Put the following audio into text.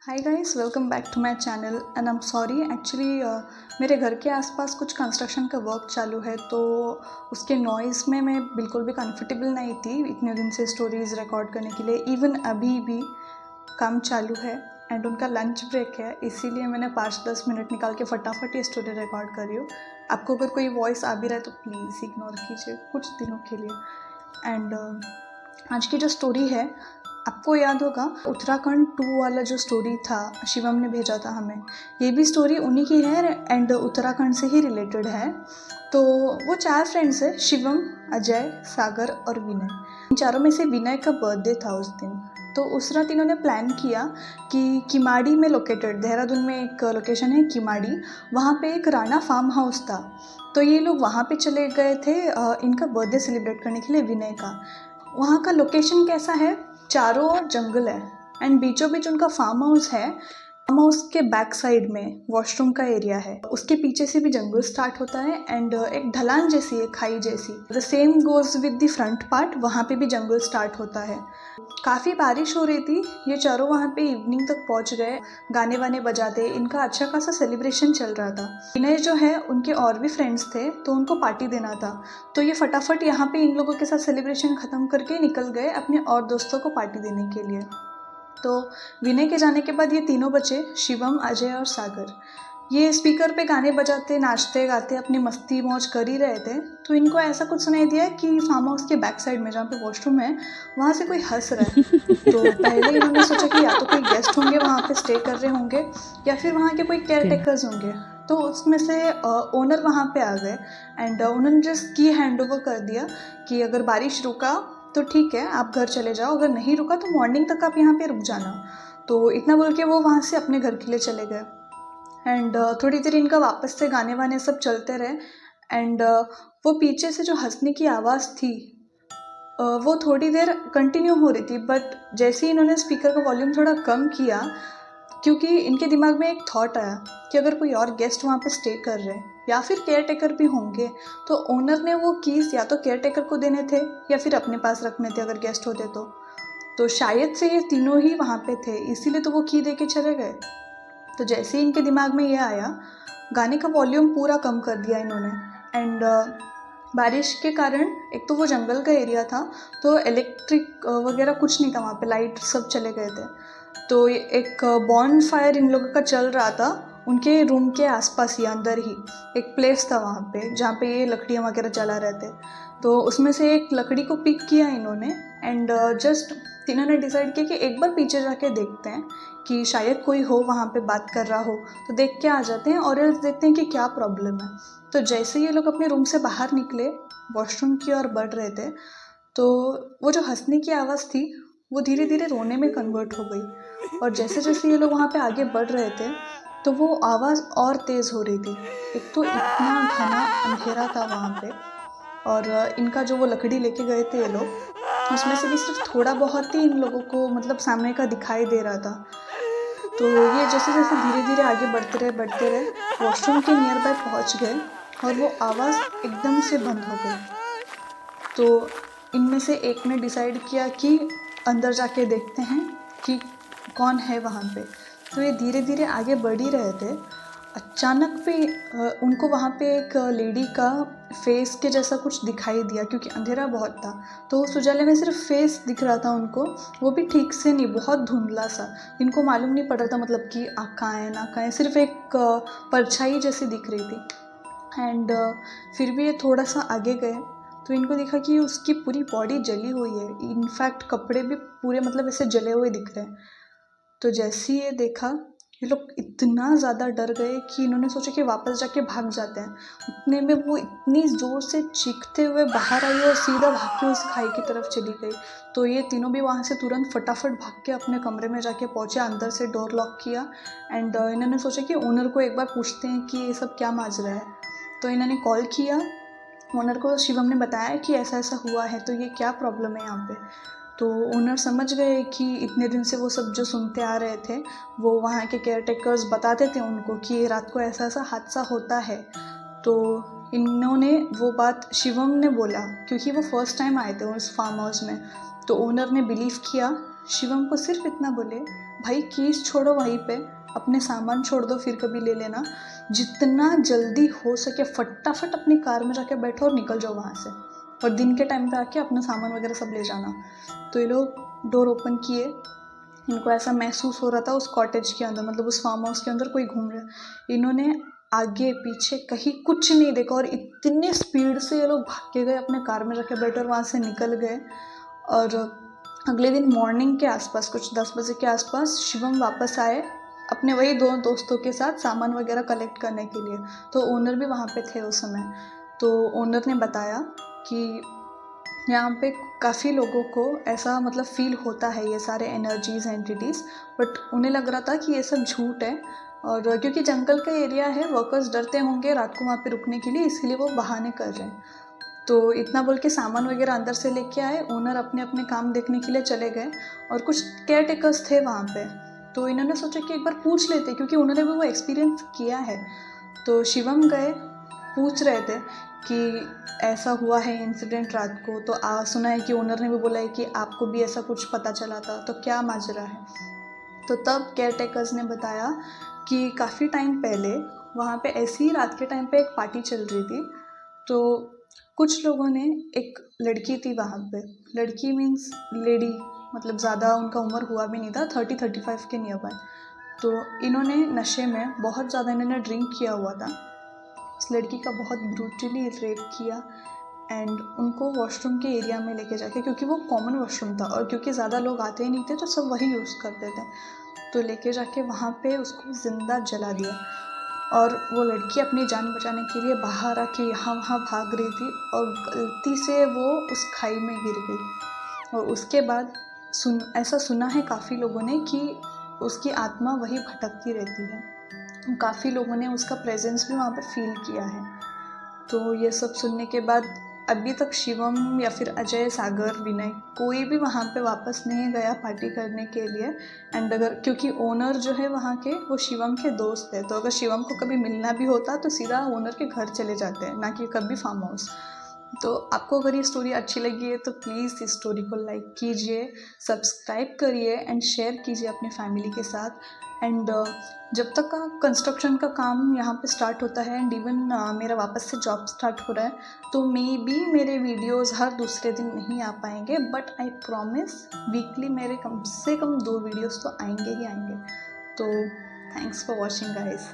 Hi guys, welcome back to my channel and I am sorry actually मेरे घर के आसपास कुछ कंस्ट्रक्शन का वर्क चालू है, तो उसके नॉइज़ में मैं बिल्कुल भी कंफर्टेबल नहीं थी इतने दिन से स्टोरीज़ रिकॉर्ड करने के लिए। इवन अभी भी काम चालू है एंड उनका लंच ब्रेक है, इसीलिए मैंने 5-10 मिनट निकाल के फटाफट ये स्टोरी रिकॉर्ड कर रही हूँ। आपको अगर कोई वॉइस आ भी रहा है तो प्लीज़ इग्नोर कीजिए कुछ दिनों के लिए। एंड आज की जो स्टोरी है, आपको याद होगा उत्तराखंड 2 वाला जो स्टोरी था, शिवम ने भेजा था हमें। ये भी स्टोरी उन्हीं की है एंड उत्तराखंड से ही रिलेटेड है। तो वो 4 फ्रेंड्स है, शिवम, अजय, सागर और विनय। इन चारों में से विनय का बर्थडे था उस दिन। तो उस रात इन्होंने प्लान किया कि किमाड़ी में लोकेटेड, देहरादून में एक लोकेशन है किमाड़ी, वहाँ पे एक राणा फार्म हाउस था। तो ये लोग वहाँ पे चले गए थे इनका बर्थडे सेलिब्रेट करने के लिए, विनय का। वहाँ का लोकेशन कैसा है, चारों ओर जंगल है एंड बीचों बीच उनका फार्म हाउस है। फार्म हाउस के बैक साइड में वॉशरूम का एरिया है, उसके पीछे से भी जंगल स्टार्ट होता है एंड एक ढलान जैसी है, खाई जैसी। The same goes with the front part, वहाँ पे भी जंगल स्टार्ट होता है। काफ़ी बारिश हो रही थी, ये चारों वहाँ पे इवनिंग तक पहुँच गए, गाने वाने बजाते, इनका अच्छा खासा सेलिब्रेशन चल रहा था। विनय जो है, उनके और भी फ्रेंड्स थे तो उनको पार्टी देना था, तो ये फटाफट यहाँ पे इन लोगों के साथ सेलिब्रेशन ख़त्म करके निकल गए अपने और दोस्तों को पार्टी देने के लिए। तो विनय के जाने के बाद ये तीनों बचे, शिवम, अजय और सागर। ये स्पीकर पे गाने बजाते, नाचते गाते अपनी मस्ती मौज कर ही रहे थे। तो इनको ऐसा कुछ सुनाई दिया कि फार्म हाउस के बैक साइड में जहाँ पे वॉशरूम है, वहाँ से कोई हंस रहा है। तो पहले इन्होंने सोचा कि या तो कोई गेस्ट होंगे वहाँ पे स्टे कर रहे होंगे या फिर वहाँ के कोई केयर टेकर्स होंगे। तो उसमें से ओनर वहाँ पे आ गए एंड उन्होंने जस्ट की हैंड ओवर कर दिया कि अगर बारिश रुका तो ठीक है, आप घर चले जाओ, अगर नहीं रुका तो मॉर्निंग तक आप यहाँ पे रुक जाना। तो इतना बोल के वो वहाँ से अपने घर के लिए चले गए एंड थोड़ी देर इनका वापस से गाने वाने सब चलते रहे एंड वो पीछे से जो हंसने की आवाज़ थी वो थोड़ी देर कंटिन्यू हो रही थी। बट जैसे ही इन्होंने स्पीकर का वॉल्यूम थोड़ा कम किया, क्योंकि इनके दिमाग में एक थॉट आया कि अगर कोई और गेस्ट वहाँ पे स्टे कर रहे हैं या फिर केयर टेकर भी होंगे, तो ओनर ने वो कीज़ या तो केयर टेकर को देने थे या फिर अपने पास रखने थे अगर गेस्ट होते तो शायद से ये तीनों ही वहाँ पे थे, इसीलिए तो वो की दे के चले गए। तो जैसे ही इनके दिमाग में ये आया, गाने का वॉल्यूम पूरा कम कर दिया इन्होंने एंड बारिश के कारण, एक तो वो जंगल का एरिया था तो इलेक्ट्रिक वगैरह कुछ नहीं था वहाँ पे, लाइट सब चले गए थे। तो एक बॉन फायर इन लोगों का चल रहा था उनके रूम के आसपास ही, अंदर ही एक प्लेस था वहाँ पे जहाँ पे ये लकड़ियाँ वगैरह जला रहे थे। तो उसमें से एक लकड़ी को पिक किया इन्होंने एंड जस्ट तीनों ने डिसाइड किया कि एक बार पीछे जाके देखते हैं कि शायद कोई हो वहाँ पे बात कर रहा हो, तो देख के आ जाते हैं और देखते हैं कि क्या प्रॉब्लम है। तो जैसे ये लोग अपने रूम से बाहर निकले, वॉशरूम की ओर बढ़ रहे थे, तो वो जो हंसने की आवाज़ थी वो धीरे धीरे रोने में कन्वर्ट हो गई। और जैसे जैसे ये लोग वहाँ पे आगे बढ़ रहे थे तो वो आवाज़ और तेज़ हो रही थी। एक तो इतना घना अंधेरा था वहाँ पे और इनका जो वो लकड़ी लेके गए थे ये लोग, उसमें से भी सिर्फ थोड़ा बहुत ही इन लोगों को मतलब सामने का दिखाई दे रहा था। तो ये जैसे जैसे धीरे धीरे आगे बढ़ते रहे, वॉशरूम के नियर बाय पहुँच गए और वो आवाज़ एकदम से बंद हो गई। तो इनमें से एक ने डिसाइड किया कि अंदर जाके देखते हैं कि कौन है वहाँ पे। तो ये धीरे धीरे आगे बढ़ ही रहे थे, अचानक पे उनको वहाँ पे एक लेडी का फेस के जैसा कुछ दिखाई दिया, क्योंकि अंधेरा बहुत था तो उस उजाले में सिर्फ फेस दिख रहा था उनको, वो भी ठीक से नहीं, बहुत धुंधला सा। इनको मालूम नहीं पड़ रहा था मतलब कि आँख कहाँ है ना कहाँ है, सिर्फ एक परछाई जैसी दिख रही थी। एंड फिर भी ये थोड़ा सा आगे गए तो इनको दिखा कि उसकी पूरी बॉडी जली हुई है, इनफैक्ट कपड़े भी पूरे मतलब ऐसे जले हुए दिख रहे हैं। तो जैसे ही ये देखा, ये लोग इतना ज़्यादा डर गए कि इन्होंने सोचा कि वापस जाके भाग जाते हैं। उतने में वो इतनी ज़ोर से चीखते हुए बाहर आई और सीधा भाग के उस खाई की तरफ चली गई। तो ये तीनों भी वहाँ से तुरंत फटाफट भाग के अपने कमरे में जाके पहुँचे, अंदर से डोर लॉक किया एंड इन्होंने सोचा कि ओनर को एक बार पूछते हैं कि ये सब क्या माजरा है। तो इन्होंने कॉल किया ओनर को, शिवम ने बताया कि ऐसा ऐसा हुआ है, तो ये क्या प्रॉब्लम है यहाँ पे। तो ओनर समझ गए कि इतने दिन से वो सब जो सुनते आ रहे थे, वो वहाँ के केयर टेकर्स बताते थे उनको कि रात को ऐसा ऐसा हादसा होता है। तो इन्होंने वो बात शिवम ने बोला, क्योंकि वो फर्स्ट टाइम आए थे उस फार्म हाउस में, तो ओनर ने बिलीव किया। शिवम को सिर्फ इतना बोले भाई कीज छोड़ो वहीं पे, अपने सामान छोड़ दो, फिर कभी ले लेना। जितना जल्दी हो सके फटाफट अपनी कार में जाके बैठो और निकल जाओ वहाँ से, और दिन के टाइम पे आके अपना सामान वगैरह सब ले जाना। तो ये लोग डोर ओपन किए, इनको ऐसा महसूस हो रहा था उस कॉटेज के अंदर, मतलब उस फार्म हाउस के अंदर कोई घूम रहा है। इन्होंने आगे पीछे कहीं कुछ नहीं देखा और इतने स्पीड से ये लोग भाग के गए, अपने कार में जाके बैठे और वहाँ से निकल गए। और अगले दिन मॉर्निंग के आसपास, कुछ 10 बजे के आसपास, शिवम वापस आए अपने वही दो दोस्तों के साथ सामान वगैरह कलेक्ट करने के लिए। तो ओनर भी वहाँ पे थे उस समय। तो ओनर ने बताया कि यहाँ पे काफ़ी लोगों को ऐसा मतलब फील होता है, ये सारे एनर्जीज़ एंटिटीज़, बट उन्हें लग रहा था कि ये सब झूठ है। और क्योंकि जंगल का एरिया है, वर्कर्स डरते होंगे रात को वहाँ पे रुकने के लिए, इसीलिए वो बहाने कर रहे हैं। तो इतना बोल के सामान वगैरह अंदर से लेके आए, ओनर अपने अपने काम देखने के लिए चले गए। और कुछ केयर टेकर्स थे वहाँ पे, तो इन्होंने सोचा कि एक बार पूछ लेते, क्योंकि उन्होंने भी वो एक्सपीरियंस किया है। तो शिवम गए, पूछ रहे थे कि ऐसा हुआ है इंसिडेंट रात को। तो सुना है कि ओनर ने भी बोला है कि आपको भी ऐसा कुछ पता चला था, तो क्या माजरा है। तो तब केयर टेकर्स ने बताया कि काफ़ी टाइम पहले वहाँ पे ऐसी ही रात के टाइम पे एक पार्टी चल रही थी। तो कुछ लोगों ने, एक लड़की थी वहाँ पे, लड़की मीन्स लेडी, मतलब ज़्यादा उनका उम्र हुआ भी नहीं था, 30-35 के नियर बाय। तो इन्होंने नशे में बहुत ज़्यादा इन्होंने ड्रिंक किया हुआ था, उस लड़की का बहुत ब्रूटली रेप किया एंड उनको वॉशरूम के एरिया में लेके जाके, क्योंकि वो कॉमन वॉशरूम था और क्योंकि ज़्यादा लोग आते ही नहीं थे तो सब वही यूज़ करते थे, तो लेके जाके वहाँ पे उसको ज़िंदा जला दिया। और वो लड़की अपनी जान बचाने के लिए बाहर आके यहाँ वहाँ भाग रही थी और गलती से वो उस खाई में गिर गई। और उसके बाद ऐसा सुना है काफ़ी लोगों ने कि उसकी आत्मा वही भटकती रहती है। काफ़ी लोगों ने उसका प्रेजेंस भी वहाँ पे फील किया है। तो ये सब सुनने के बाद अभी तक शिवम या फिर अजय, सागर, विनय कोई भी वहाँ पे वापस नहीं गया पार्टी करने के लिए। एंड अगर, क्योंकि ओनर जो है वहाँ के, वो शिवम के दोस्त है, तो अगर शिवम को कभी मिलना भी होता तो सीधा ओनर के घर चले जाते हैं, ना कि कभी फार्म हाउस। तो आपको अगर ये स्टोरी अच्छी लगी है तो प्लीज़ इस स्टोरी को लाइक कीजिए, सब्सक्राइब करिए एंड शेयर कीजिए अपने फैमिली के साथ। एंड जब तक का कंस्ट्रक्शन का काम यहाँ पे स्टार्ट होता है एंड इवन मेरा वापस से जॉब स्टार्ट हो रहा है, तो मे बी मेरे वीडियोस हर दूसरे दिन नहीं आ पाएंगे, बट आई प्रॉमिस वीकली मेरे कम से कम 2 वीडियोस तो आएंगे ही आएंगे। तो थैंक्स फॉर वॉचिंग गाइज।